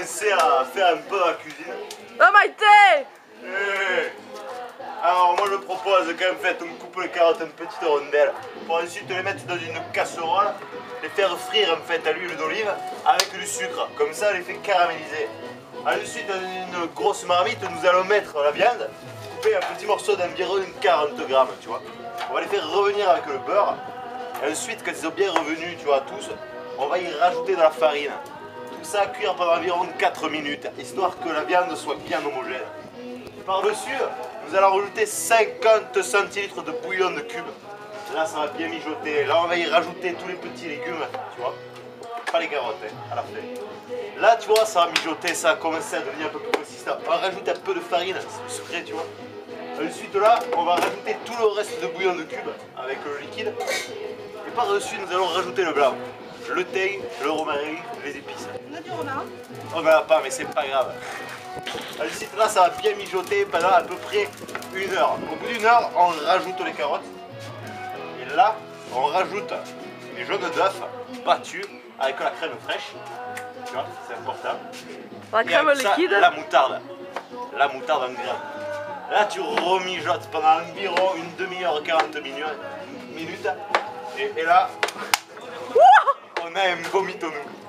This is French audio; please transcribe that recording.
commencer à faire un peu la cuisine. Oh Maïté! Alors moi je propose qu'en fait on coupe les carottes en petites rondelles pour ensuite les mettre dans une casserole, les faire frire en fait à l'huile d'olive avec du sucre, comme ça on les fait caraméliser. Ensuite dans une grosse marmite nous allons mettre la viande, couper un petit morceau d'environ 40 grammes, tu vois. On va les faire revenir avec le beurre. Et ensuite quand ils sont bien revenus, tu vois, tous, on va y rajouter de la farine. Tout ça à cuire pendant environ 4 minutes, histoire que la viande soit bien homogène. Par-dessus, nous allons rajouter 50 centilitres de bouillon de cube. Là, ça va bien mijoter. Là, on va y rajouter tous les petits légumes, tu vois. Pas les carottes, hein, à la fin. Là, tu vois, ça va mijoter, ça va commencer à devenir un peu plus consistant. On va rajouter un peu de farine, c'est du secret, tu vois. Ensuite, là, on va rajouter tout le reste de bouillon de cube avec le liquide. Et par-dessus, nous allons rajouter le blanc. Le thym, le romarin, les épices. On a du renard. On n'en a pas, mais c'est pas grave. Ensuite, là, ça va bien mijoter pendant à peu près 1 heure. Au bout d'1 heure, on rajoute les carottes. Et là, on rajoute les jaunes d'œufs battus avec la crème fraîche. Tu vois, c'est important. La Et crème avec ça, liquide. la moutarde. La moutarde en grain. Là, tu remijotes pendant environ une demi-heure, 40 minutes. Et là, on a un vomito nous.